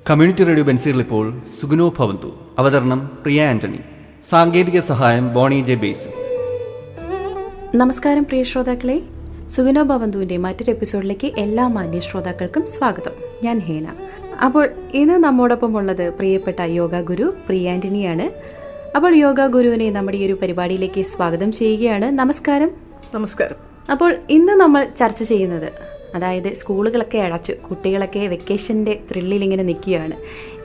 Community radio ബെൻസിൽ ഇപ്പോൾ സുഗുനോ ഭവന്തു. അവതരണം പ്രിയ ആന്റണി. സാങ്കേതിക സഹായം ബോണി ജെ ബേസ്. നമസ്കാരം പ്രിയ ശ്രോതാക്കളെ, സുഗുനോ ഭവന്തുവിൻ്റെ മറ്റൊരു എപ്പിസോഡിലേക്ക് എല്ലാ മാന്യ ശ്രോതാക്കൾക്കും സ്വാഗതം. ഞാൻ ഹേന. അപ്പോൾ ഇന്ന് നമ്മോടൊപ്പം ഉള്ളത് പ്രിയപ്പെട്ട യോഗ ഗുരു പ്രിയ ആന്റണിയാണ്. അപ്പോൾ യോഗ ഗുരുവിനെ നമ്മുടെ ഈ ഒരു പരിപാടിയിലേക്ക് സ്വാഗതം ചെയ്യുകയാണ്. നമസ്കാരം. നമസ്കാരം. അപ്പോൾ ഇന്ന് നമ്മൾ ചർച്ച ചെയ്യുന്നത്, അതായത് സ്കൂളുകളൊക്കെ അടച്ചു, കുട്ടികളൊക്കെ വെക്കേഷൻ്റെ ത്രില്ലിൽ ഇങ്ങനെ നിൽക്കുകയാണ്.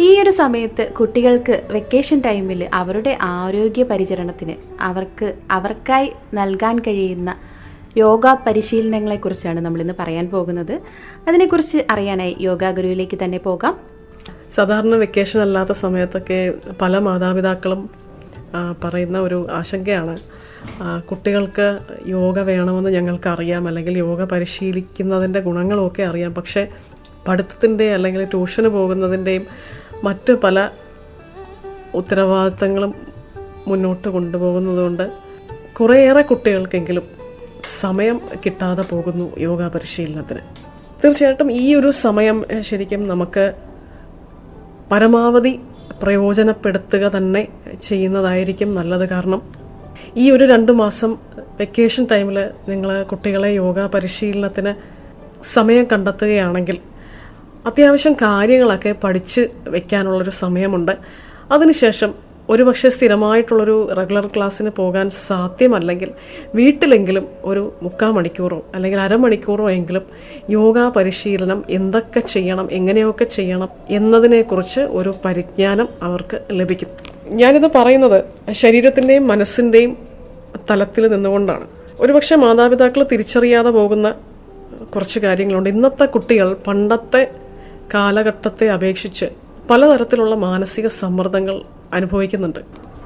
ഈ ഒരു സമയത്ത് കുട്ടികൾക്ക് വെക്കേഷൻ ടൈമിൽ അവരുടെ ആരോഗ്യ പരിചരണത്തിന് അവർക്കായി നൽകാൻ കഴിയുന്ന യോഗ പരിശീലനങ്ങളെക്കുറിച്ചാണ് നമ്മളിന്ന് പറയാൻ പോകുന്നത്. അതിനെക്കുറിച്ച് അറിയാനായി യോഗ ഗുരുവിലേക്ക് തന്നെ പോകാം. സാധാരണ വെക്കേഷൻ അല്ലാത്ത സമയത്തൊക്കെ പല മാതാപിതാക്കളും പറയുന്ന ഒരു ആശങ്കയാണ്, കുട്ടികൾക്ക് യോഗ വേണമെന്ന് ഞങ്ങൾക്കറിയാം, അല്ലെങ്കിൽ യോഗ പരിശീലിക്കുന്നതിൻ്റെ ഗുണങ്ങളൊക്കെ അറിയാം, പക്ഷേ പഠിത്തത്തിൻ്റെ അല്ലെങ്കിൽ ട്യൂഷന് പോകുന്നതിൻ്റെയും മറ്റ് പല ഉത്തരവാദിത്തങ്ങളും മുന്നോട്ട് കൊണ്ടുപോകുന്നതുകൊണ്ട് കുറേയേറെ കുട്ടികൾക്കെങ്കിലും സമയം കിട്ടാതെ പോകുന്നു യോഗ പരിശീലനത്തിന്. തീർച്ചയായിട്ടും ഈ ഒരു സമയം ശരിക്കും നമുക്ക് പരമാവധി പ്രയോജനപ്പെടുത്തുക തന്നെ ചെയ്യുന്നതായിരിക്കും നല്ലത്. കാരണം ഈ ഒരു 2 മാസം വെക്കേഷൻ ടൈമിൽ നിങ്ങൾ കുട്ടികളെ യോഗ പരിശീലനത്തിന് സമയം കണ്ടെത്തുകയാണെങ്കിൽ അത്യാവശ്യം കാര്യങ്ങളൊക്കെ പഠിച്ച് വയ്ക്കാനുള്ളൊരു സമയമുണ്ട്. അതിനുശേഷം ഒരുപക്ഷെ സ്ഥിരമായിട്ടുള്ളൊരു റെഗുലർ ക്ലാസ്സിന് പോകാൻ സാധ്യമല്ലെങ്കിൽ വീട്ടിലെങ്കിലും ഒരു 3/4 മണിക്കൂറോ അല്ലെങ്കിൽ അരമണിക്കൂറോ എങ്കിലും യോഗ പരിശീലനം എന്തൊക്കെ ചെയ്യണം, എങ്ങനെയൊക്കെ ചെയ്യണം എന്നതിനെക്കുറിച്ച് ഒരു പരിജ്ഞാനം അവർക്ക് ലഭിക്കും. ഞാനിത് പറയുന്നത് ശരീരത്തിൻ്റെയും മനസ്സിൻ്റെയും തലത്തിൽ നിന്നുകൊണ്ടാണ്. ഒരുപക്ഷെ മാതാപിതാക്കൾ തിരിച്ചറിയാതെ പോകുന്ന കുറച്ച് കാര്യങ്ങളുണ്ട്. ഇന്നത്തെ കുട്ടികൾ പണ്ടത്തെ കാലഘട്ടത്തെ അപേക്ഷിച്ച് പലതരത്തിലുള്ള മാനസിക സമ്മർദ്ദങ്ങൾ അനുഭവിക്കുന്നുണ്ട്.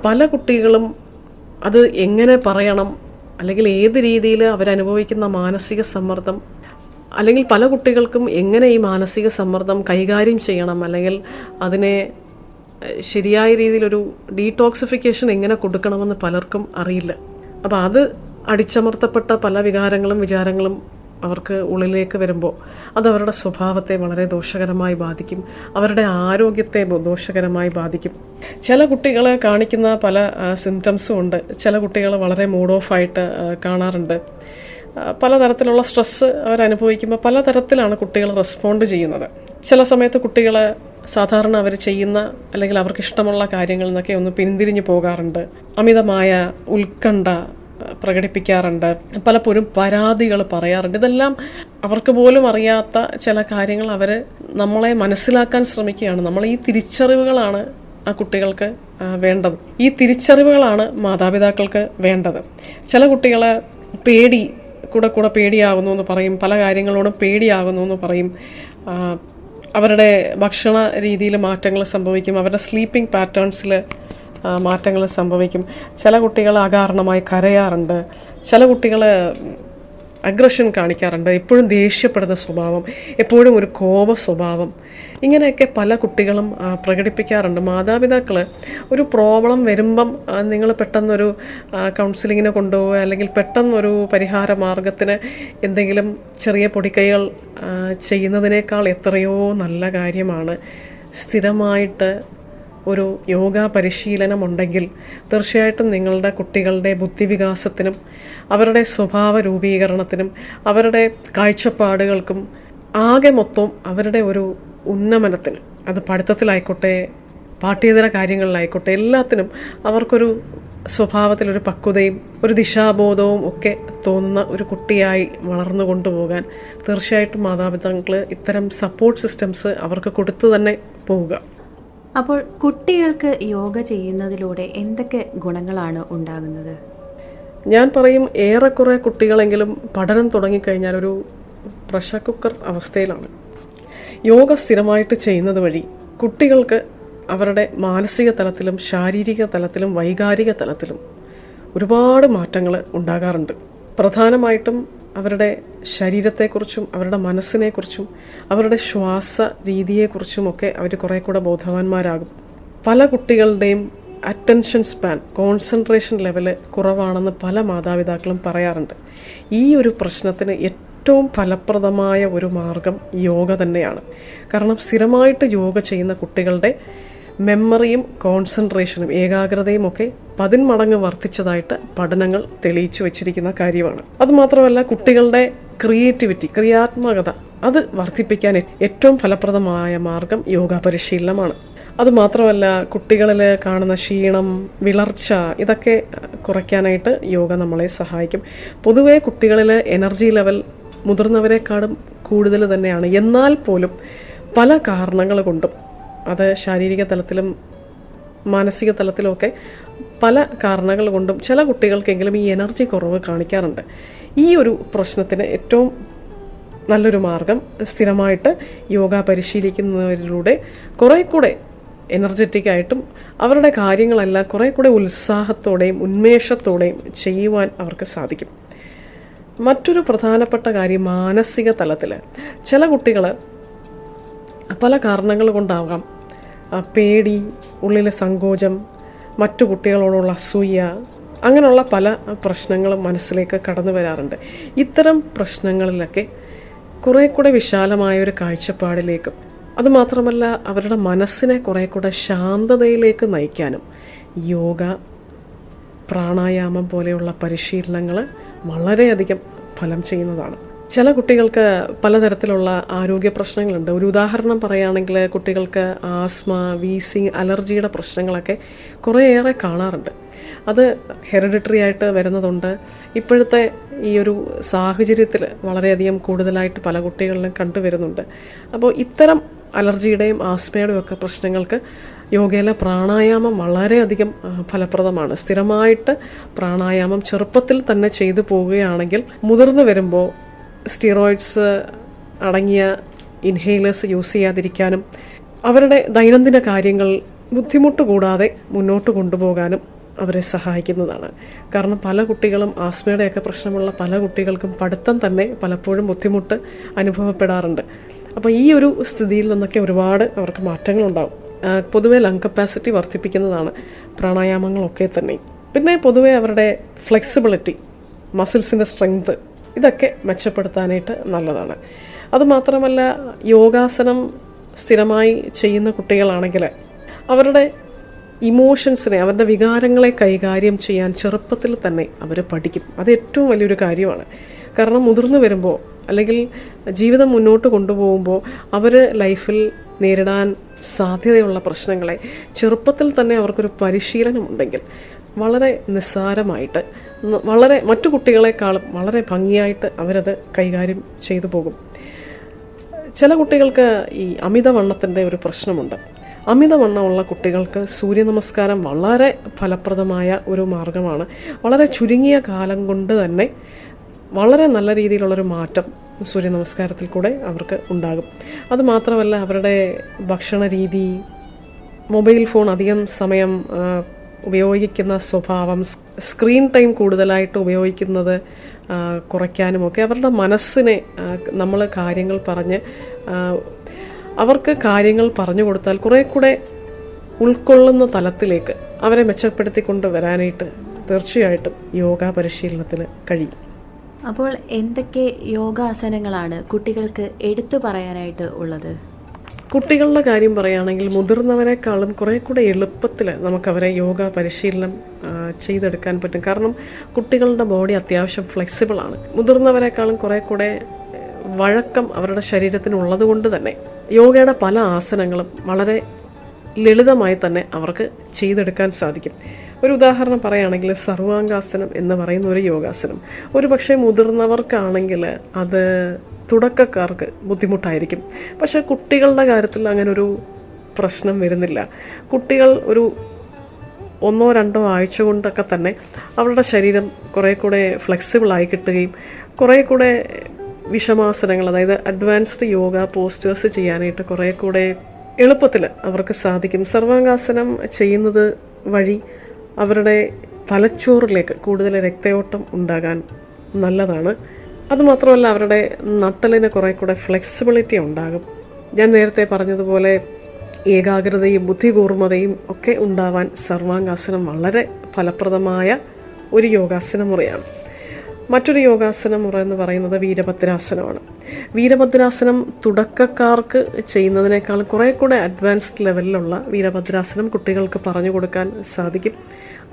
പല കുട്ടികളും അത് എങ്ങനെ പറയണം, അല്ലെങ്കിൽ ഏത് രീതിയിൽ അവരനുഭവിക്കുന്ന മാനസിക സമ്മർദ്ദം, അല്ലെങ്കിൽ പല കുട്ടികൾക്കും എങ്ങനെ ഈ മാനസിക സമ്മർദ്ദം കൈകാര്യം ചെയ്യണം, അല്ലെങ്കിൽ അതിനെ ശരിയായ രീതിയിലൊരു ഡീടോക്സിഫിക്കേഷൻ എങ്ങനെ കൊടുക്കണമെന്ന് പലർക്കും അറിയില്ല. അപ്പോൾ അത് അടിച്ചമർത്തപ്പെട്ട പല വികാരങ്ങളും വിചാരങ്ങളും അവർക്ക് ഉള്ളിലേക്ക് വരുമ്പോൾ അത് അവരുടെ സ്വഭാവത്തെ വളരെ ദോഷകരമായി ബാധിക്കും, അവരുടെ ആരോഗ്യത്തെ ദോഷകരമായി ബാധിക്കും. ചില കുട്ടികളെ കാണിക്കുന്ന പല സിംറ്റംസും ഉണ്ട്. ചില കുട്ടികൾ വളരെ മൂഡ് ഓഫ് ആയിട്ട് കാണാറുണ്ട്. പലതരത്തിലുള്ള സ്ട്രെസ്സ് അവരനുഭവിക്കുമ്പോൾ പലതരത്തിലാണ് കുട്ടികൾ റെസ്പോണ്ട് ചെയ്യുന്നത്. ചില സമയത്ത് കുട്ടികൾ സാധാരണ അവർ ചെയ്യുന്ന അല്ലെങ്കിൽ അവർക്കിഷ്ടമുള്ള കാര്യങ്ങളിൽ നിന്നൊക്കെ ഒന്ന് പിന്തിരിഞ്ഞു പോകാറുണ്ട്. അമിതമായ ഉത്കണ്ഠ പ്രകടിപ്പിക്കാറുണ്ട്. പലപ്പോഴും പരാതികൾ പറയാറുണ്ട്. ഇതെല്ലാം അവർക്ക് പോലും അറിയാത്ത ചില കാര്യങ്ങൾ അവർ നമ്മളെ മനസ്സിലാക്കാൻ ശ്രമിക്കുകയാണ്. നമ്മൾ ഈ തിരിച്ചറിവുകളാണ് ആ കുട്ടികൾക്ക് വേണ്ടത്. ഈ തിരിച്ചറിവുകളാണ് മാതാപിതാക്കൾക്ക് വേണ്ടത്. ചില കുട്ടികൾ കൂടെ പേടിയാകുന്നു എന്ന് പറയും, പല കാര്യങ്ങളോടും പേടിയാകുന്നു എന്ന് പറയും. അവരുടെ ഭക്ഷണ രീതിയിൽ മാറ്റങ്ങൾ സംഭവിക്കും, അവരുടെ സ്ലീപ്പിംഗ് പാറ്റേൺസിൽ മാറ്റങ്ങൾ സംഭവിക്കും. ചില കുട്ടികൾ അകാരണമായി കരയാറുണ്ട്. ചില കുട്ടികൾ അഗ്രഷൻ കാണിക്കാറുണ്ട്, എപ്പോഴും ദേഷ്യപ്പെടുന്ന സ്വഭാവം, എപ്പോഴും ഒരു കോപ സ്വഭാവം, ഇങ്ങനെയൊക്കെ പല കുട്ടികളും പ്രകടിപ്പിക്കാറുണ്ട്. മാതാപിതാക്കൾ ഒരു പ്രോബ്ലം വരുമ്പം നിങ്ങൾ പെട്ടെന്നൊരു കൗൺസിലിങ്ങിന് കൊണ്ടുപോവുക, അല്ലെങ്കിൽ പെട്ടെന്നൊരു പരിഹാര മാർഗത്തിന് എന്തെങ്കിലും ചെറിയ പൊടിക്കൈകൾ ചെയ്യുന്നതിനേക്കാൾ എത്രയോ നല്ല കാര്യമാണ് സ്ഥിരമായിട്ട് ഒരു യോഗ പരിശീലനം ഉണ്ടെങ്കിൽ തീർച്ചയായിട്ടും നിങ്ങളുടെ കുട്ടികളുടെ ബുദ്ധിവികാസത്തിനും അവരുടെ സ്വഭാവ രൂപീകരണത്തിനും അവരുടെ കാഴ്ചപ്പാടുകൾക്കും ആകെ മൊത്തം അവരുടെ ഒരു ഉന്നമനത്തിന്, അത് പഠിത്തത്തിലായിക്കോട്ടെ പാഠ്യേതര കാര്യങ്ങളിലായിക്കോട്ടെ, എല്ലാത്തിനും അവർക്കൊരു സ്വഭാവത്തിലൊരു പക്വതയും ഒരു ദിശാബോധവും ഒക്കെ തോന്നുന്ന ഒരു കുട്ടിയായി വളർന്നു കൊണ്ടുപോകാൻ തീർച്ചയായിട്ടും മാതാപിതാക്കൾ ഇത്തരം സപ്പോർട്ട് സിസ്റ്റംസ് അവർക്ക് കൊടുത്തു തന്നെ പോവുക. അപ്പോൾ കുട്ടികൾക്ക് യോഗ ചെയ്യുന്നതിലൂടെ എന്തൊക്കെ ഗുണങ്ങളാണ് ഉണ്ടാകുന്നത്? ഞാൻ പറയും, ഏറെക്കുറെ കുട്ടികളെങ്കിലും പഠനം തുടങ്ങിക്കഴിഞ്ഞാൽ ഒരു പ്രഷർ കുക്കർ അവസ്ഥയിലാണ്. യോഗ സ്ഥിരമായിട്ട് ചെയ്യുന്നത് വഴി കുട്ടികൾക്ക് അവരുടെ മാനസിക തലത്തിലും ശാരീരിക തലത്തിലും വൈകാരിക തലത്തിലും ഒരുപാട് മാറ്റങ്ങൾ ഉണ്ടാകാറുണ്ട്. പ്രധാനമായിട്ടും അവരുടെ ശരീരത്തെക്കുറിച്ചും അവരുടെ മനസ്സിനെക്കുറിച്ചും അവരുടെ ശ്വാസ രീതിയെക്കുറിച്ചുമൊക്കെ അവർ കുറേ കൂടെ ബോധവാന്മാരാകും. പല കുട്ടികളുടെയും അറ്റൻഷൻ സ്പാൻ, കോൺസെൻട്രേഷൻ ലെവല് കുറവാണെന്ന് പല മാതാപിതാക്കളും പറയാറുണ്ട്. ഈ ഒരു പ്രശ്നത്തിന് ഏറ്റവും ഫലപ്രദമായ ഒരു മാർഗം യോഗ തന്നെയാണ്. കാരണം സ്ഥിരമായിട്ട് യോഗ ചെയ്യുന്ന കുട്ടികളുടെ മെമ്മറിയും കോൺസെൻട്രേഷനും ഏകാഗ്രതയും ഒക്കെ 10 മടങ്ങ് വർദ്ധിച്ചതായിട്ട് പഠനങ്ങൾ തെളിയിച്ചു വച്ചിരിക്കുന്ന കാര്യമാണ്. അതുമാത്രമല്ല, കുട്ടികളുടെ ക്രിയാത്മകത അത് വർദ്ധിപ്പിക്കാൻ ഏറ്റവും ഫലപ്രദമായ മാർഗം യോഗ പരിശീലനമാണ്. അതുമാത്രമല്ല, കുട്ടികളിൽ കാണുന്ന ക്ഷീണം, വിളർച്ച ഇതൊക്കെ കുറയ്ക്കാനായിട്ട് യോഗ നമ്മളെ സഹായിക്കും. പൊതുവേ കുട്ടികളിൽ എനർജി ലെവൽ മുതിർന്നവരെക്കാളും കൂടുതൽ തന്നെയാണ്. എന്നാൽ പോലും പല കാരണങ്ങൾ കൊണ്ടും, അത് ശാരീരിക തലത്തിലും മാനസിക തലത്തിലുമൊക്കെ പല കാരണങ്ങൾ കൊണ്ടും ചില കുട്ടികൾക്കെങ്കിലും ഈ എനർജി കുറവ് കാണിക്കാറുണ്ട്. ഈ ഒരു പ്രശ്നത്തിന് ഏറ്റവും നല്ലൊരു മാർഗം സ്ഥിരമായിട്ട് യോഗ പരിശീലിക്കുന്നവരിലൂടെ കുറേ കൂടെ എനർജറ്റിക് ആയിട്ടും അവരുടെ കാര്യങ്ങളെല്ലാം കുറേ കൂടെ ഉത്സാഹത്തോടെയും ഉന്മേഷത്തോടെയും ചെയ്യുവാൻ അവർക്ക് സാധിക്കും. മറ്റൊരു പ്രധാനപ്പെട്ട കാര്യം, മാനസിക തലത്തിൽ ചില കുട്ടികൾ പല കാരണങ്ങൾ കൊണ്ടാവാം, പേടി, ഉള്ളിലെ സങ്കോചം, മറ്റു കുട്ടികളോടുള്ള അസൂയ, അങ്ങനെയുള്ള പല പ്രശ്നങ്ങളും മനസ്സിലേക്ക് കടന്നു വരാറുണ്ട്. ഇത്തരം പ്രശ്നങ്ങളിലൊക്കെ കുറേ കൂടെ വിശാലമായൊരു കാഴ്ചപ്പാടിലേക്കും അതുമാത്രമല്ല അവരുടെ മനസ്സിനെ കുറേ കൂടെ ശാന്തതയിലേക്ക് നയിക്കാനും യോഗ, പ്രാണായാമം പോലെയുള്ള പരിശീലനങ്ങൾ വളരെയധികം ഫലം ചെയ്യുന്നതാണ്. ചില കുട്ടികൾക്ക് പലതരത്തിലുള്ള ആരോഗ്യ പ്രശ്നങ്ങളുണ്ട്. ഒരു ഉദാഹരണം പറയുകയാണെങ്കിൽ, കുട്ടികൾക്ക് ആസ്മ, വീസിങ്, അലർജിയുടെ പ്രശ്നങ്ങളൊക്കെ കുറേയേറെ കാണാറുണ്ട്. അത് ഹെറിഡിറ്ററി ആയിട്ട് വരുന്നതുണ്ട്. ഇപ്പോഴത്തെ ഈ ഒരു സാഹചര്യത്തിൽ വളരെയധികം കൂടുതലായിട്ട് പല കുട്ടികളിലും കണ്ടുവരുന്നുണ്ട്. അപ്പോൾ ഇത്തരം അലർജിയുടെയും ആസ്മയുടെയും ഒക്കെ പ്രശ്നങ്ങൾക്ക് യോഗയിലെ പ്രാണായാമം വളരെയധികം ഫലപ്രദമാണ്. സ്ഥിരമായിട്ട് പ്രാണായാമം ചെറുപ്പത്തിൽ തന്നെ ചെയ്തു പോവുകയാണെങ്കിൽ മുതിർന്നു വരുമ്പോൾ സ്റ്റിറോയിഡ്സ് അടങ്ങിയ ഇൻഹേലേഴ്സ് യൂസ് ചെയ്യാതിരിക്കാനും അവരുടെ ദൈനംദിന കാര്യങ്ങൾ ബുദ്ധിമുട്ട് കൂടാതെ മുന്നോട്ട് കൊണ്ടുപോകാനും അവരെ സഹായിക്കുന്നതാണ്. കാരണം പല കുട്ടികളും ആസ്മയുടെയൊക്കെ പ്രശ്നമുള്ള പല കുട്ടികൾക്കും പഠിത്തം തന്നെ പലപ്പോഴും ബുദ്ധിമുട്ട് അനുഭവപ്പെടാറുണ്ട്. അപ്പോൾ ഈ ഒരു സ്ഥിതിയിൽ നിന്നൊക്കെ ഒരുപാട് അവർക്ക് മാറ്റങ്ങളുണ്ടാവും. പൊതുവെ ലങ് കപ്പാസിറ്റി വർദ്ധിപ്പിക്കുന്നതാണ് പ്രാണായാമങ്ങളൊക്കെ തന്നെ. പിന്നെ പൊതുവെ അവരുടെ ഫ്ലെക്സിബിലിറ്റി, മസിൽസിൻ്റെ സ്ട്രെങ്ത് ഇതൊക്കെ മെച്ചപ്പെടുത്താനായിട്ട് നല്ലതാണ്. അതുമാത്രമല്ല, യോഗാസനം സ്ഥിരമായി ചെയ്യുന്ന കുട്ടികളാണെങ്കിൽ അവരുടെ ഇമോഷൻസിനെ, അവരുടെ വികാരങ്ങളെ കൈകാര്യം ചെയ്യാൻ ചെറുപ്പത്തിൽ തന്നെ അവർ പഠിക്കും. അത് ഏറ്റവും വലിയൊരു കാര്യമാണ്. കാരണം മുതിർന്നു വരുമ്പോൾ അല്ലെങ്കിൽ ജീവിതം മുന്നോട്ട് കൊണ്ടുപോകുമ്പോൾ അവർ ലൈഫിൽ നേരിടാൻ സാധ്യതയുള്ള പ്രശ്നങ്ങളെ ചെറുപ്പത്തിൽ തന്നെ അവർക്കൊരു പരിശീലനമുണ്ടെങ്കിൽ വളരെ നിസ്സാരമായിട്ട്, വളരെ മറ്റു കുട്ടികളെക്കാളും വളരെ ഭംഗിയായിട്ട് അവരത് കൈകാര്യം ചെയ്തു പോകും. ചില കുട്ടികൾക്ക് ഈ അമിതവണ്ണത്തിൻ്റെ ഒരു പ്രശ്നമുണ്ട്. അമിതവണ്ണമുള്ള കുട്ടികൾക്ക് സൂര്യനമസ്കാരം വളരെ ഫലപ്രദമായ ഒരു മാർഗമാണ്. വളരെ ചുരുങ്ങിയ കാലം കൊണ്ട് തന്നെ വളരെ നല്ല രീതിയിലുള്ളൊരു മാറ്റം സൂര്യനമസ്കാരത്തിൽ കൂടെ അവർക്ക് ഉണ്ടാകും. അതുമാത്രമല്ല, അവരുടെ ഭക്ഷണ രീതി, മൊബൈൽ ഫോൺ അധികം സമയം ഉപയോഗിക്കുന്ന സ്വഭാവം, സ്ക്രീൻ ടൈം കൂടുതലായിട്ട് ഉപയോഗിക്കുന്നത് കുറയ്ക്കാനുമൊക്കെ അവരുടെ മനസ്സിനെ നമ്മൾ കാര്യങ്ങൾ പറഞ്ഞ് അവർക്ക് കാര്യങ്ങൾ പറഞ്ഞു കൊടുത്താൽ കുറേ കൂടെ ഉൾക്കൊള്ളുന്ന തലത്തിലേക്ക് അവരെ മെച്ചപ്പെടുത്തിക്കൊണ്ട് വരാനായിട്ട് തീർച്ചയായിട്ടും യോഗ പരിശീലനത്തിന് കഴിയും. അപ്പോൾ എന്തൊക്കെ യോഗാസനങ്ങളാണ് കുട്ടികൾക്ക് എടുത്തു പറയാനായിട്ട് ഉള്ളത്? കുട്ടികളുടെ കാര്യം പറയുകയാണെങ്കിൽ മുതിർന്നവരെക്കാളും കുറേ കൂടെ എളുപ്പത്തിൽ നമുക്കവരെ യോഗ പരിശീലനം ചെയ്തെടുക്കാൻ പറ്റും. കാരണം കുട്ടികളുടെ ബോഡി അത്യാവശ്യം ഫ്ലെക്സിബിളാണ്. മുതിർന്നവരെക്കാളും കുറേ കൂടെ വഴക്കം അവരുടെ ശരീരത്തിനുള്ളത് കൊണ്ട് തന്നെ യോഗയുടെ പല ആസനങ്ങളും വളരെ ലളിതമായി തന്നെ അവർക്ക് ചെയ്തെടുക്കാൻ സാധിക്കും. ഒരു ഉദാഹരണം പറയുകയാണെങ്കിൽ, സർവാംഗാസനം എന്ന് പറയുന്ന ഒരു യോഗാസനം ഒരു പക്ഷേ മുതിർന്നവർക്കാണെങ്കിൽ അത് തുടക്കക്കാർക്ക് ബുദ്ധിമുട്ടായിരിക്കും. പക്ഷേ കുട്ടികളുടെ കാര്യത്തിൽ അങ്ങനൊരു പ്രശ്നം വരുന്നില്ല. കുട്ടികൾ ഒരു 1-2 ആഴ്ച കൊണ്ടൊക്കെ തന്നെ അവരുടെ ശരീരം കുറേ കൂടെ ഫ്ലെക്സിബിളായി കിട്ടുകയും കുറേ കൂടെ വിഷമാസനങ്ങൾ, അതായത് അഡ്വാൻസ്ഡ് യോഗ പോസ്റ്റേഴ്സ് ചെയ്യാനായിട്ട് കുറേ കൂടെ എളുപ്പത്തിൽ അവർക്ക് സാധിക്കും. സർവാംഗാസനം ചെയ്യുന്നത് വഴി അവരുടെ തലച്ചോറിലേക്ക് കൂടുതൽ രക്തയോട്ടം ഉണ്ടാകാൻ നല്ലതാണ്. അതുമാത്രമല്ല, അവരുടെ നട്ടലിന് കുറേ കൂടെ ഫ്ലെക്സിബിലിറ്റി ഉണ്ടാകും. ഞാൻ നേരത്തെ പറഞ്ഞതുപോലെ ഏകാഗ്രതയും ബുദ്ധികൂർമ്മതയും ഒക്കെ ഉണ്ടാവാൻ സർവാംഗാസനം വളരെ ഫലപ്രദമായ ഒരു യോഗാസന മുറയാണ്. മറ്റൊരു യോഗാസന മുറ എന്ന് പറയുന്നത് വീരഭദ്രാസനമാണ്. വീരഭദ്രാസനം തുടക്കക്കാർക്ക് ചെയ്യുന്നതിനേക്കാൾ കുറേ കൂടെ അഡ്വാൻസ്ഡ് ലെവലിലുള്ള വീരഭദ്രാസനം കുട്ടികൾക്ക് പറഞ്ഞു കൊടുക്കാൻ സാധിക്കും.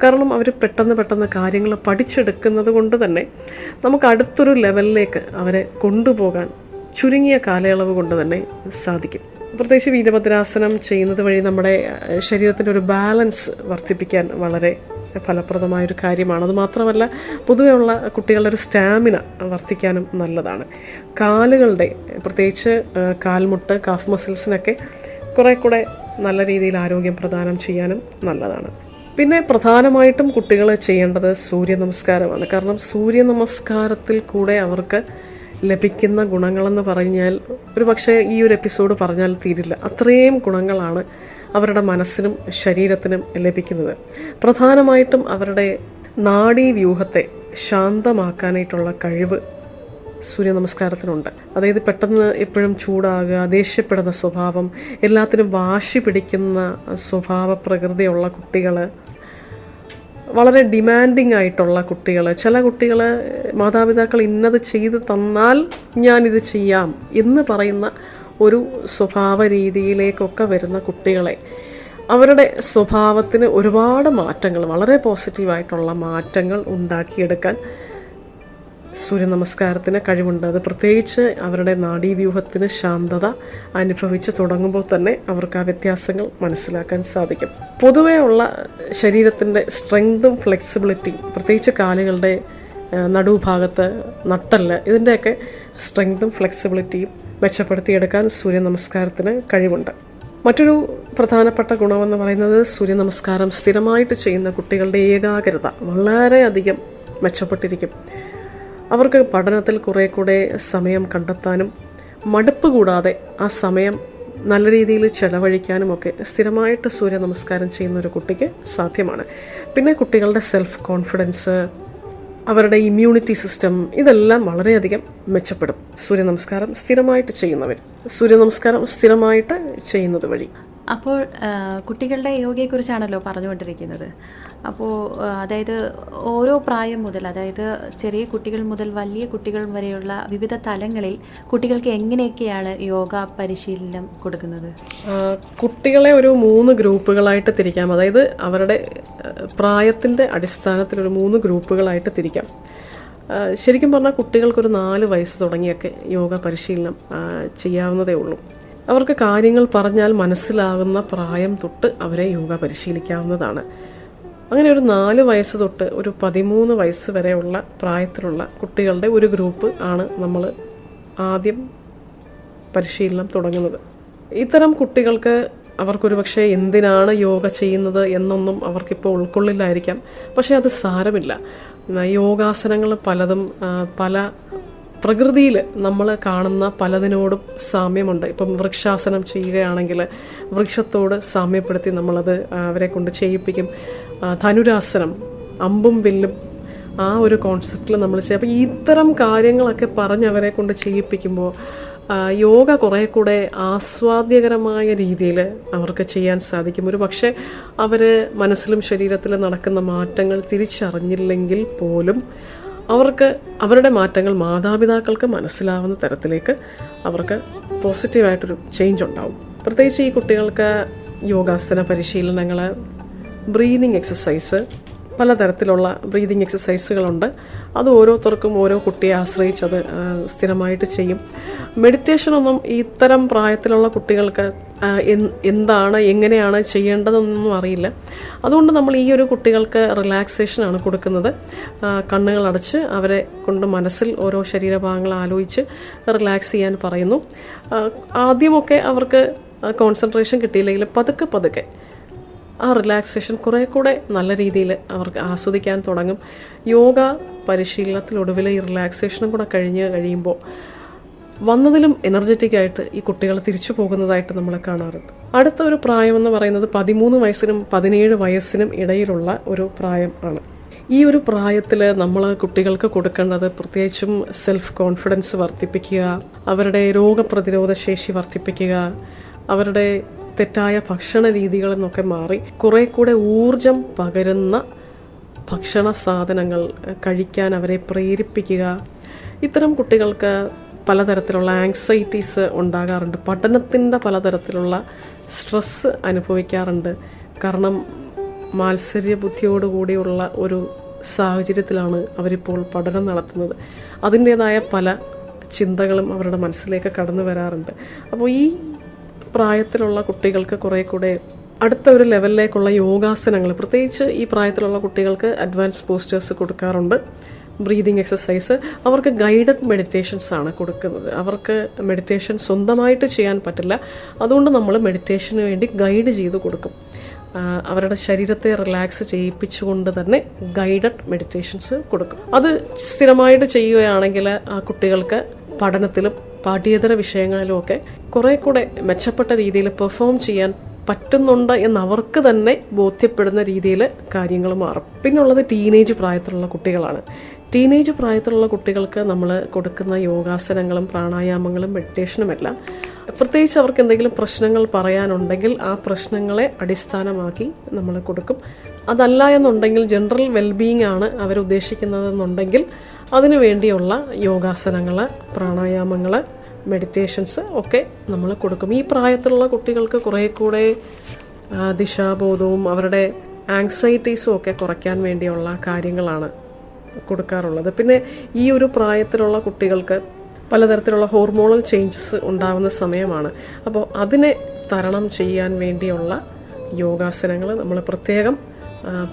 കാരണം അവർ പെട്ടെന്ന് കാര്യങ്ങൾ പഠിച്ചെടുക്കുന്നത് കൊണ്ട് തന്നെ നമുക്ക് അടുത്തൊരു ലെവലിലേക്ക് അവരെ കൊണ്ടുപോകാൻ ചുരുങ്ങിയ കാലയളവ് കൊണ്ട് തന്നെ സാധിക്കും. പ്രത്യേകിച്ച് വീരഭദ്രാസനം ചെയ്യുന്നത് വഴി നമ്മുടെ ശരീരത്തിൻ്റെ ഒരു ബാലൻസ് വർദ്ധിപ്പിക്കാൻ വളരെ ഫലപ്രദമായൊരു കാര്യമാണ്. അതുമാത്രമല്ല, പൊതുവെ ഉള്ള കുട്ടികളുടെ ഒരു സ്റ്റാമിന വർദ്ധിക്കാനും നല്ലതാണ്. കാലുകളുടെ പ്രത്യേകിച്ച് കാൽമുട്ട്, കാഫ് മസിൽസിനൊക്കെ കുറേ കൂടെ നല്ല രീതിയിൽ ആരോഗ്യം പ്രദാനം ചെയ്യാനും നല്ലതാണ്. പിന്നെ പ്രധാനമായിട്ടും കുട്ടികൾ ചെയ്യേണ്ടത് സൂര്യ നമസ്കാരമാണ്. കാരണം സൂര്യ നമസ്കാരത്തിൽ കൂടെ അവർക്ക് ലഭിക്കുന്ന ഗുണങ്ങളെന്ന് പറഞ്ഞാൽ ഒരു പക്ഷേ ഈ ഒരു എപ്പിസോഡ് പറഞ്ഞാൽ തീരില്ല. അത്രയും ഗുണങ്ങളാണ് അവരുടെ മനസ്സിനും ശരീരത്തിനും ലഭിക്കുന്നത്. പ്രധാനമായിട്ടും അവരുടെ നാഡീവ്യൂഹത്തെ ശാന്തമാക്കാനായിട്ടുള്ള കഴിവ് സൂര്യ നമസ്കാരത്തിനുണ്ട്. അതായത് പെട്ടെന്ന് എപ്പോഴും ചൂടാകുക, ദേഷ്യപ്പെടുന്ന സ്വഭാവം, എല്ലാത്തിനും വാശി പിടിക്കുന്ന സ്വഭാവ പ്രകൃതിയുള്ള കുട്ടികൾ, വളരെ ഡിമാൻഡിങ് ആയിട്ടുള്ള കുട്ടികൾ, ചില കുട്ടികൾ മാതാപിതാക്കൾ ഇന്നത് ചെയ്ത് തന്നാൽ ഞാനിത് ചെയ്യാം എന്ന് പറയുന്ന ഒരു സ്വഭാവ രീതിയിലേക്കൊക്കെ വരുന്ന കുട്ടികളെ അവരുടെ സ്വഭാവത്തിന് ഒരുപാട് മാറ്റങ്ങൾ, വളരെ പോസിറ്റീവായിട്ടുള്ള മാറ്റങ്ങൾ ഉണ്ടാക്കിയെടുക്കാൻ സൂര്യ നമസ്കാരത്തിന് കഴിവുണ്ട്. അത് പ്രത്യേകിച്ച് അവരുടെ നാഡീവ്യൂഹത്തിന് ശാന്തത അനുഭവിച്ച് തുടങ്ങുമ്പോൾ തന്നെ അവർക്ക് ആ വ്യത്യാസങ്ങൾ മനസ്സിലാക്കാൻ സാധിക്കും. പൊതുവേ ഉള്ള ശരീരത്തിൻ്റെ സ്ട്രെങ്തും ഫ്ലെക്സിബിലിറ്റിയും, പ്രത്യേകിച്ച് കാലുകളുടെ നടുഭാഗത്ത് നട്ടല്, ഇതിൻ്റെയൊക്കെ സ്ട്രെങ്തും ഫ്ലെക്സിബിലിറ്റിയും മെച്ചപ്പെടുത്തിയെടുക്കാൻ സൂര്യ നമസ്കാരത്തിന് കഴിവുണ്ട്. മറ്റൊരു പ്രധാനപ്പെട്ട ഗുണമെന്ന് പറയുന്നത് സൂര്യ നമസ്കാരം സ്ഥിരമായിട്ട് ചെയ്യുന്ന കുട്ടികളുടെ ഏകാഗ്രത വളരെയധികം മെച്ചപ്പെട്ടിരിക്കും. അവർക്ക് പഠനത്തിൽ കുറേ കൂടെ സമയം കണ്ടെത്താനും മടുപ്പ് കൂടാതെ ആ സമയം നല്ല രീതിയിൽ ചെലവഴിക്കാനുമൊക്കെ സ്ഥിരമായിട്ട് സൂര്യ നമസ്കാരം ചെയ്യുന്ന ഒരു കുട്ടിക്ക് സാധ്യമാണ്. പിന്നെ കുട്ടികളുടെ സെൽഫ് കോൺഫിഡൻസ്, അവരുടെ ഇമ്മ്യൂണിറ്റി സിസ്റ്റം, ഇതെല്ലാം വളരെയധികം മെച്ചപ്പെടും സൂര്യ നമസ്കാരം സ്ഥിരമായിട്ട് ചെയ്യുന്നത് വഴി. അപ്പോൾ കുട്ടികളുടെ യോഗയെക്കുറിച്ചാണല്ലോ പറഞ്ഞുകൊണ്ടിരിക്കുന്നത്. അപ്പോൾ അതായത് ഓരോ പ്രായം മുതൽ, അതായത് ചെറിയ കുട്ടികൾ മുതൽ വലിയ കുട്ടികൾ വരെയുള്ള വിവിധ തലങ്ങളിൽ കുട്ടികൾക്ക് എങ്ങനെയൊക്കെയാണ് യോഗ പരിശീലനം കൊടുക്കുന്നത്? കുട്ടികളെ ഒരു 3 ഗ്രൂപ്പുകളായിട്ട് തിരിക്കാം. അതായത് അവരുടെ പ്രായത്തിൻ്റെ അടിസ്ഥാനത്തിൽ ഒരു 3 ഗ്രൂപ്പുകളായിട്ട് തിരിക്കാം. ശരിക്കും പറഞ്ഞാൽ കുട്ടികൾക്കൊരു 4 വയസ്സ് തുടങ്ങിയൊക്കെ യോഗ പരിശീലനം ചെയ്യാവുന്നതേ ഉള്ളൂ. അവർക്ക് കാര്യങ്ങൾ പറഞ്ഞാൽ മനസ്സിലാകുന്ന പ്രായം തൊട്ട് അവരെ യോഗ പരിശീലിക്കാവുന്നതാണ്. അങ്ങനെ ഒരു 4 വയസ്സ് തൊട്ട് ഒരു 13 വയസ്സ് വരെയുള്ള പ്രായത്തിലുള്ള കുട്ടികളുടെ ഒരു ഗ്രൂപ്പ് ആണ് നമ്മൾ ആദ്യം പരിശീലനം തുടങ്ങുന്നത്. ഇത്തരം കുട്ടികൾക്ക് അവർക്കൊരു പക്ഷേ എന്തിനാണ് യോഗ ചെയ്യുന്നത് എന്നൊന്നും അവർക്കിപ്പോൾ ഉൾക്കൊള്ളില്ലായിരിക്കാം. പക്ഷേ അത് സാരമില്ല. യോഗാസനങ്ങൾ പലതും പല പ്രകൃതിയിൽ നമ്മൾ കാണുന്ന പലതിനോടും സാമ്യമുണ്ട്. ഇപ്പം വൃക്ഷാസനം ചെയ്യുകയാണെങ്കിൽ വൃക്ഷത്തോട് സാമ്യപ്പെടുത്തി നമ്മളത് അവരെ കൊണ്ട് ചെയ്യിപ്പിക്കും. ധനുരാസനം, അമ്പും വില്ലും, ആ ഒരു കോൺസെപ്റ്റിൽ നമ്മൾ ചെയ്യും. അപ്പോൾ ഇത്തരം കാര്യങ്ങളൊക്കെ പറഞ്ഞ് അവരെ കൊണ്ട് ചെയ്യിപ്പിക്കുമ്പോൾ യോഗ കുറേ കൂടെ ആസ്വാദ്യകരമായ രീതിയിൽ അവർക്ക് ചെയ്യാൻ സാധിക്കും. ഒരു പക്ഷേ അവർ മനസ്സിലും ശരീരത്തിലും നടക്കുന്ന മാറ്റങ്ങൾ തിരിച്ചറിഞ്ഞില്ലെങ്കിൽ പോലും അവർക്ക് അവരുടെ മാറ്റങ്ങൾ മാതാപിതാക്കൾക്ക് മനസ്സിലാവുന്ന തരത്തിലേക്ക് അവർക്ക് പോസിറ്റീവായിട്ടൊരു ചേഞ്ച് ഉണ്ടാവും. പ്രത്യേകിച്ച് ഈ കുട്ടികൾക്ക് യോഗാസന പരിശീലനങ്ങൾ, ബ്രീതിങ് എക്സസൈസ്, പലതരത്തിലുള്ള ബ്രീതിങ് എക്സസൈസുകളുണ്ട്. അത് ഓരോരുത്തർക്കും ഓരോ കുട്ടിയെ ആശ്രയിച്ച് അത് സ്ഥിരമായിട്ട് ചെയ്യും. മെഡിറ്റേഷനൊന്നും ഇത്തരം പ്രായത്തിലുള്ള കുട്ടികൾക്ക് എന്താണ് എങ്ങനെയാണ് ചെയ്യേണ്ടതെന്നൊന്നും അറിയില്ല. അതുകൊണ്ട് നമ്മൾ ഈ ഒരു കുട്ടികൾക്ക് റിലാക്സേഷനാണ് കൊടുക്കുന്നത്. കണ്ണുകൾ അടച്ച് അവരെ കൊണ്ട് മനസ്സിൽ ഓരോ ശരീരഭാഗങ്ങൾ ആലോചിച്ച് റിലാക്സ് ചെയ്യാൻ പറയുന്നു. ആദ്യമൊക്കെ അവർക്ക് കോൺസെൻട്രേഷൻ കിട്ടിയില്ലെങ്കിൽ പതുക്കെ ആ റിലാക്സേഷൻ കുറേ കൂടെ നല്ല രീതിയിൽ അവർക്ക് ആസ്വദിക്കാൻ തുടങ്ങും. യോഗ പരിശീലനത്തിലൊടുവിൽ ഈ റിലാക്സേഷനും കൂടെ കഴിയുമ്പോൾ വന്നതിലും എനർജറ്റിക്കായിട്ട് ഈ കുട്ടികൾ തിരിച്ചു പോകുന്നതായിട്ട് നമ്മൾ കാണാറുണ്ട്. അടുത്ത ഒരു പ്രായമെന്ന് പറയുന്നത് 13 വയസ്സിനും 17 വയസ്സിനും ഇടയിലുള്ള ഒരു പ്രായം ആണ്. ഈ ഒരു പ്രായത്തിൽ നമ്മൾ കുട്ടികൾക്ക് കൊടുക്കേണ്ടത് പ്രത്യേകിച്ചും സെൽഫ് കോൺഫിഡൻസ് വർദ്ധിപ്പിക്കുക, അവരുടെ രോഗപ്രതിരോധ ശേഷി വർദ്ധിപ്പിക്കുക, അവരുടെ തെറ്റായ ഭക്ഷണ രീതികളിൽ നിന്നൊക്കെ മാറി കുറേ കൂടെ ഊർജം പകരുന്ന ഭക്ഷണ സാധനങ്ങൾ കഴിക്കാൻ അവരെ പ്രേരിപ്പിക്കുക. ഇത്തരം കുട്ടികൾക്ക് പലതരത്തിലുള്ള ആങ്സൈറ്റീസ് ഉണ്ടാകാറുണ്ട്, പഠനത്തിൻ്റെ പലതരത്തിലുള്ള സ്ട്രെസ്സ് അനുഭവിക്കാറുണ്ട്. കാരണം മാത്സര്യ ബുദ്ധിയോടുകൂടിയുള്ള ഒരു സാഹചര്യത്തിലാണ് അവരിപ്പോൾ പഠനം നടത്തുന്നത്. അതിൻ്റേതായ പല ചിന്തകളും അവരുടെ മനസ്സിലേക്ക് കടന്നു വരാറുണ്ട്. അപ്പോൾ ഈ പ്രായത്തിലുള്ള കുട്ടികൾക്ക് കുറേ കൂടെ അടുത്ത ഒരു ലെവലിലേക്കുള്ള യോഗാസനങ്ങൾ, പ്രത്യേകിച്ച് ഈ പ്രായത്തിലുള്ള കുട്ടികൾക്ക് അഡ്വാൻസ് പോസ്റ്റേഴ്സ് കൊടുക്കാറുണ്ട്. ബ്രീതിങ് എക്സസൈസ്, അവർക്ക് ഗൈഡഡ് മെഡിറ്റേഷൻസ് ആണ് കൊടുക്കുന്നത്. അവർക്ക് മെഡിറ്റേഷൻ സ്വന്തമായിട്ട് ചെയ്യാൻ പറ്റില്ല, അതുകൊണ്ട് നമ്മൾ മെഡിറ്റേഷന് വേണ്ടി ഗൈഡ് ചെയ്ത് കൊടുക്കും. അവരുടെ ശരീരത്തെ റിലാക്സ് ചെയ്യിപ്പിച്ചുകൊണ്ട് തന്നെ ഗൈഡഡ് മെഡിറ്റേഷൻസ് കൊടുക്കും. അത് സ്ഥിരമായിട്ട് ചെയ്യുകയാണെങ്കിൽ ആ കുട്ടികൾക്ക് പഠനത്തിലും പാഠ്യേതര വിഷയങ്ങളിലുമൊക്കെ കുറേ കൂടെ മെച്ചപ്പെട്ട രീതിയിൽ പെർഫോം ചെയ്യാൻ പറ്റുന്നുണ്ട് എന്നവർക്ക് തന്നെ ബോധ്യപ്പെടുന്ന രീതിയിൽ കാര്യങ്ങൾ മാറും. പിന്നുള്ളത് ടീനേജ് പ്രായത്തിലുള്ള കുട്ടികളാണ്. ടീനേജ് പ്രായത്തിലുള്ള കുട്ടികൾക്ക് നമ്മൾ കൊടുക്കുന്ന യോഗാസനങ്ങളും പ്രാണായാമങ്ങളും മെഡിറ്റേഷനുമെല്ലാം പ്രത്യേകിച്ച് അവർക്ക് എന്തെങ്കിലും പ്രശ്നങ്ങൾ പറയാനുണ്ടെങ്കിൽ ആ പ്രശ്നങ്ങളെ അടിസ്ഥാനമാക്കി നമ്മൾ കൊടുക്കും. അതല്ല എന്നുണ്ടെങ്കിൽ ജനറൽ വെൽബീയിങ് ആണ് അവരുദ്ദേശിക്കുന്നതെന്നുണ്ടെങ്കിൽ അതിനു വേണ്ടിയുള്ള യോഗാസനങ്ങൾ, പ്രാണായാമങ്ങൾ, മെഡിറ്റേഷൻസ് ഒക്കെ നമ്മൾ കൊടുക്കും. ഈ പ്രായത്തിലുള്ള കുട്ടികൾക്ക് കുറേ കൂടെ ദിശാബോധവും അവരുടെ ആങ്സൈറ്റീസും ഒക്കെ കുറയ്ക്കാൻ വേണ്ടിയുള്ള കാര്യങ്ങളാണ് കൊടുക്കാറുള്ളത്. പിന്നെ ഈ ഒരു പ്രായത്തിലുള്ള കുട്ടികൾക്ക് പലതരത്തിലുള്ള ഹോർമോണൽ ചേഞ്ചസ് ഉണ്ടാകുന്ന സമയമാണ്. അപ്പോൾ അതിനെ തരണം ചെയ്യാൻ വേണ്ടിയുള്ള യോഗാസനങ്ങൾ നമ്മൾ പ്രത്യേകം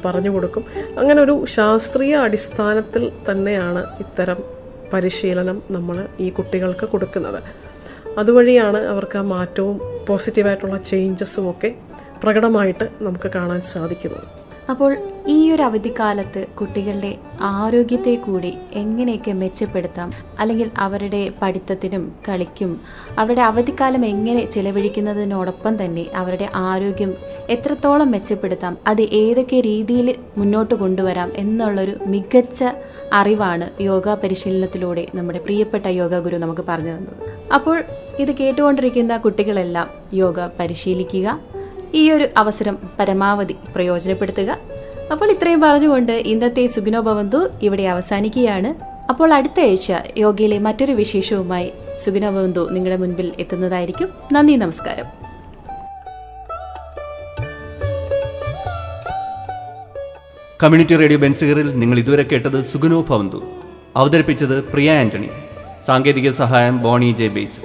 പറഞ്ഞു കൊടുക്കും. അങ്ങനെ ഒരു ശാസ്ത്രീയ അടിസ്ഥാനത്തിൽ തന്നെയാണ് ഇത്തരം പരിശീലനം നമ്മൾ ഈ കുട്ടികൾക്ക് കൊടുക്കുന്നത്. അതുവഴിയാണ് അവർക്ക് ആ മാറ്റവും പോസിറ്റീവായിട്ടുള്ള ചേഞ്ചസും ഒക്കെ പ്രകടമായിട്ട് നമുക്ക് കാണാൻ സാധിക്കുന്നത്. അപ്പോൾ ഈ ഒരു അവധിക്കാലത്ത് കുട്ടികളുടെ ആരോഗ്യത്തെ കൂടി എങ്ങനെയൊക്കെ മെച്ചപ്പെടുത്താം, അല്ലെങ്കിൽ അവരുടെ പഠിത്തത്തിനും കളിക്കും അവരുടെ അവധിക്കാലം എങ്ങനെ ചെലവഴിക്കുന്നതിനോടൊപ്പം തന്നെ അവരുടെ ആരോഗ്യം എത്രത്തോളം മെച്ചപ്പെടുത്താം, അത് ഏതൊക്കെ രീതിയിൽ മുന്നോട്ട് കൊണ്ടുവരാം എന്നുള്ളൊരു മികച്ച അറിവാണ് യോഗ പരിശീലനത്തിലൂടെ നമ്മുടെ പ്രിയപ്പെട്ട യോഗ ഗുരു നമുക്ക് പറഞ്ഞു തന്നത്. അപ്പോൾ ഇത് കേട്ടുകൊണ്ടിരിക്കുന്ന കുട്ടികളെല്ലാം യോഗ പരിശീലിക്കുക, ഈ ഒരു അവസരം പരമാവധി പ്രയോജനപ്പെടുത്തുക. അപ്പോൾ ഇത്രയും പറഞ്ഞുകൊണ്ട് ഇന്നത്തെ സുഖിനോ ഭവന്തു ഇവിടെ അവസാനിക്കുകയാണ്. അപ്പോൾ അടുത്ത ആഴ്ച യോഗയിലെ മറ്റൊരു വിശേഷവുമായി സുഖിനോ ഭവന്തു നിങ്ങളുടെ മുൻപിൽ എത്തുന്നതായിരിക്കും. നന്ദി, നമസ്കാരം. കമ്മ്യൂണിറ്റി റേഡിയോ ബെൻസിഗറിൽ നിങ്ങൾ ഇതുവരെ കേട്ടത് സുഖിനോ ഭവന്തു. അവതരിപ്പിച്ചത് പ്രിയ ആന്റണി. സാങ്കേതിക സഹായം ബോണി ജെ ബേസ്.